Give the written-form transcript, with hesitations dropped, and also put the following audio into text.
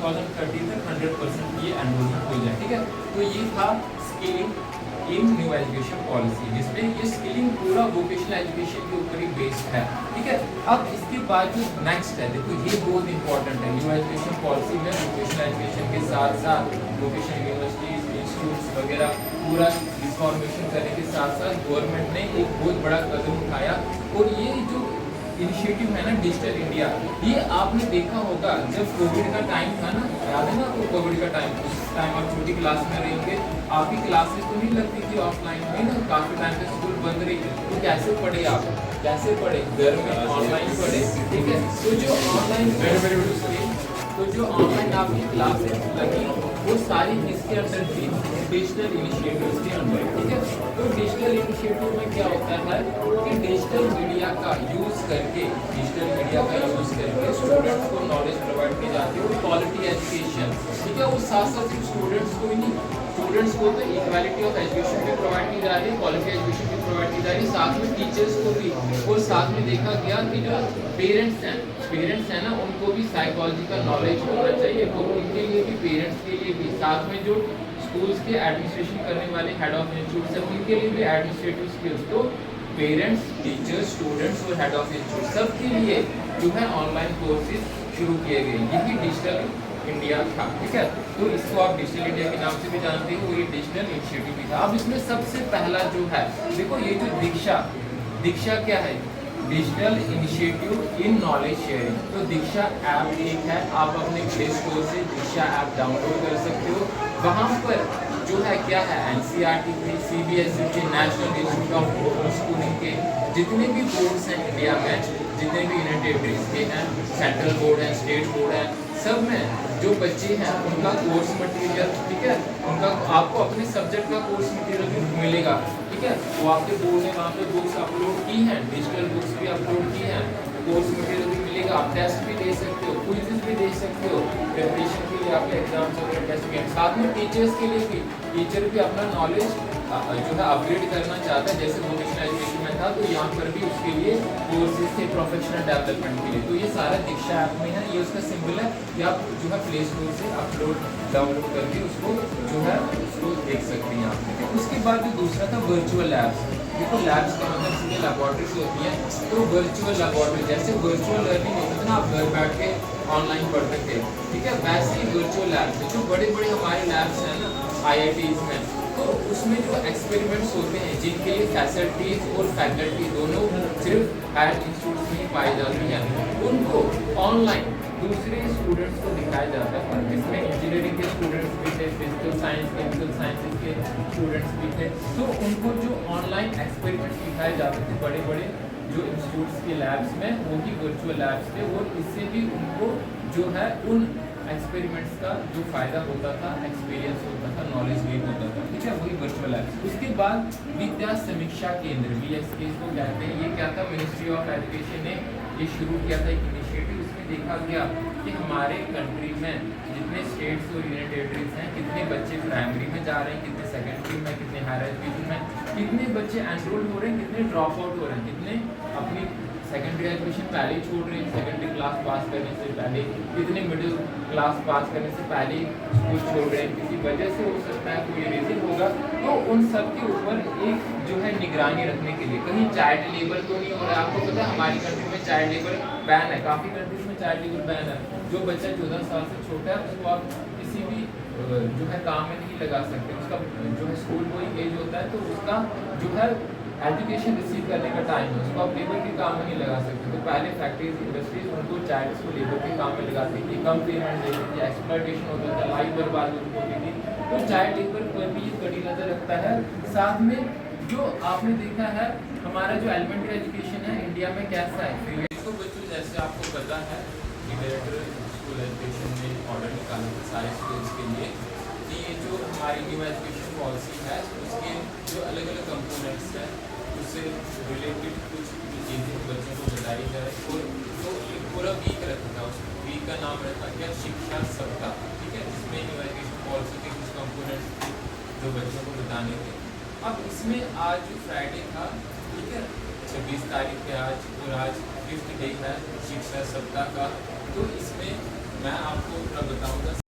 2030 तक 100% ये एनरोलमेंट हो जाए, ठीक है। तो ये था स्किलिंग इन न्यू एजुकेशन पॉलिसी, जिसमें ये स्किलिंग पूरा वोकेशनल एजुकेशन के ऊपर ही बेस्ड है, ठीक है। अब इसके बाद जो नेक्स्ट है, देखो ये बहुत इंपॉर्टेंट है। न्यू एजुकेशन पॉलिसी में वोकेशनल एजुकेशन के साथ साथ वोकेशनल यूनिवर्सिटीज, इंस्टीट्यूट्स वगैरह पूरा रिफॉर्मेशन करने के साथ साथ गवर्नमेंट ने एक बहुत बड़ा कदम उठाया। और ये जो इनिशिएटिव है ना डिजिटल इंडिया, ये आपने देखा होगा जब कोविड का टाइम था ना, याद है ना आपको कोविड का टाइम, उस टाइम आप छोटी क्लास में रहेंगे, आपकी क्लासेस तो नहीं लगती थी ऑफलाइन में ना, काफी टाइम तक स्कूल बंद रही, तो कैसे पढ़े आप, कैसे पढ़े, घर में ऑनलाइन पढ़े, ठीक है। तो जो ऑनलाइन आपकी क्लासेस लगी वो सारी किसके अंडर थी, डिजिटल इनिशिएटिव्स के अंदर, ठीक है। तो डिजिटल इनिशिएटिव में क्या होता है कि डिजिटल मीडिया का यूज करके स्टूडेंट्स को नॉलेज प्रोवाइड की जाती है, क्वालिटी एजुकेशन, ठीक है। वो साथ साथ सिर्फ स्टूडेंट्स को ही नहीं, स्टूडेंट्स को तो इक्वालिटी ऑफ एजुकेशन भी प्रोवाइड की जा रही है, क्वालिटी एजुकेशन भी प्रोवाइड की जा रही है, साथ में टीचर्स को भी। और साथ में देखा गया कि जो पेरेंट्स हैं ना, उनको भी साइकोलॉजिकल नॉलेज होना चाहिए, तो उनके लिए भी, पेरेंट्स के लिए भी, साथ में जो स्कूल्स के एडमिनिस्ट्रेशन करने वाले हेड ऑफ इंस्टीट्यूट है उनके लिए भी एडमिनिस्ट्रेटिव स्किल्स, तो पेरेंट्स, टीचर्स, स्टूडेंट्स और हेड ऑफ इंस्टीट्यूट सबके लिए जो है ऑनलाइन कोर्सेज शुरू किए गए। यही डिजिटल इंडिया था, ठीक है। तो इसको आप डिजिटल इंडिया के नाम से भी जानते हो, ये डिजिटल इनिशिएटिव भी था। अब इसमें सबसे पहला जो है, देखो ये जो दीक्षा क्या है, digital initiative in knowledge sharing. तो दीक्षा ऐप एक है, आप अपने प्ले स्टोर से दीक्षा ऐप डाउनलोड कर सकते हो। वहाँ पर जो है क्या है, एनसीईआरटी के, सीबीएसई के, नेशनल इंस्टीट्यूट ऑफ स्कूलिंग के जितने भी बोर्ड्स हैं इंडिया में, जितने भी यूनियन टेरिटरीज के हैं, सेंट्रल बोर्ड है, स्टेट बोर्ड है, सब में जो बच्चे हैं उनका कोर्स मटेरियल, ठीक है, उनका आपको अपने सब्जेक्ट का कोर्स मटेरियल भी मिलेगा, ठीक है। वो आपके बोर्ड ने वहाँ पे बुक्स अपलोड की हैं, डिजिटल बुक्स भी अपलोड की हैं, कोर्स मटेरियल भी मिलेगा, आप टेस्ट भी दे सकते हो, क्विज़ेस भी दे सकते हो, प्रिपरेशन के लिए आपके एग्जाम्स वगैरह टेस्ट भी। साथ में टीचर्स के लिए भी, टीचर भी अपना नॉलेज जो है अपग्रेड करना चाहता है, जैसे वोकेशनल एजुकेशन में था, तो यहाँ पर भी उसके लिए कोर्सेज थे प्रोफेशनल डेवलपमेंट के लिए। तो ये सारा दीक्षा ऐप में है, ये उसका सिंबल है, ये आप जो है प्ले स्टोर से डाउनलोड करके उसको जो है उसको देख सकते हैं आप। उसके बाद जो दूसरा था वर्चुअल लैब्स। देखो लैब्स का मतलब सीधे लेबॉर्ट्रीज होती है, तो वर्चुअल लेबॉर्ट्री, जैसे वर्चुअल लर्निंग होती है ना, आप घर बैठ के ऑनलाइन पढ़ते थे, ठीक है, वैसे ही वर्चुअल लैब्स जो बड़े बड़े हमारे लैब्स हैं ना IITs में, तो उसमें जो एक्सपेरिमेंट्स होते हैं जिनके लिए फैसिलिटीज और फैकल्टी दोनों सिर्फ हायर इंस्टीट्यूट में ही पाई जाती हैं, उनको ऑनलाइन दूसरे स्टूडेंट्स को दिखाया जाता है, जिसमें इंजीनियरिंग के स्टूडेंट्स भी थे, फिजिकल साइंस, केमिकल साइंसेज के स्टूडेंट्स भी थे, तो उनको जो ऑनलाइन एक्सपेरिमेंट्स दिखाए जाते थे बड़े बड़े जो इंस्टीट्यूट्स के लैब्स में, वो भी वर्चुअल लैब्स थे, और इससे भी उनको जो है उन एक्सपेरिमेंट्स का जो फायदा होता था, एक्सपीरियंस होता था, नॉलेज गेन होता था, ठीक है, वही वर्चुअल लैब्स। उसके बाद विद्या समीक्षा केंद्र VSK को कहते हैं, ये क्या था, मिनिस्ट्री ऑफ एजुकेशन ने ये शुरू किया था एक इनिशिएटिव। इसमें देखा गया कि हमारे कंट्री में जितने स्टेट्स और यूनियन टेरिटरीज हैं, कितने बच्चे प्राइमरी में जा रहे हैं, कितने सेकेंडरी में, कितने हायर एजुकेशन में, कितने बच्चे एनरोल हो रहे हैं, कितने ड्रॉप आउट हो रहे हैं, कितने अपनी सेकेंडरी एजुकेशन पहले ही छोड़ रहे हैं, सेकेंडरी क्लास पास करने से पहले, कितने मिडिल क्लास पास करने से पहले स्कूल छोड़ रहे हैं, किसी वजह से हो सकता है, कोई रीजन होगा। तो उन सब के ऊपर एक जो है निगरानी रखने के लिए, कहीं चाइल्ड लेबर तो नहीं हो रहा है। आपको पता है हमारी कंट्री में चाइल्ड लेबर बैन है, काफ़ी कंट्रीज में चाइल्ड लेबर बैन है। जो बच्चा 14 साल से छोटा है उसको आप किसी भी जो है काम में नहीं लगा सकते, उसका जो है स्कूल गोइंग एज होता है, तो उसका जो है एजुकेशन रिसीव करने का टाइम है, उसको आप लेबर के काम में नहीं लगा सकते। तो पहले फैक्ट्रीज, इंडस्ट्रीज उनको चाइल्ड्स को लेबर के काम में लगाती थी, कम पेमेंट देती थी, एक्सप्लॉयटेशन होता था, लाइफ बर्बाद होती थी। तो चाइल्ड लेबर पर भी कड़ी नज़र रखता है। साथ में जो आपने देखा है हमारा जो एलिमेंट्री एजुकेशन है इंडिया में कैसा है, तो बच्चों जैसे आपको पता है स्कूल एजुकेशन में ऑर्डर निकाला था सारे स्कूल्स के लिए कि ये जो हमारी न्यू एजुकेशन पॉलिसी है उसके जो अलग अलग कंपोनेंट्स हैं उससे रिलेटेड कुछ चीज़ें बच्चों को बताई जाए। और तो एक पूरा वीक रखा था, उस वीक का नाम रखा गया शिक्षा सप्ताह, ठीक है, जिसमें न्यू एजुकेशन पॉलिसी के कुछ कंपोनेंट्स जो बच्चों को बताने थे। अब इसमें आज जो फ्राइडे था, ठीक है, 26 तारीख है आज, और आज 5th डे है शिक्षा सप्ताह का, तो इसमें मैं आपको बताऊंगा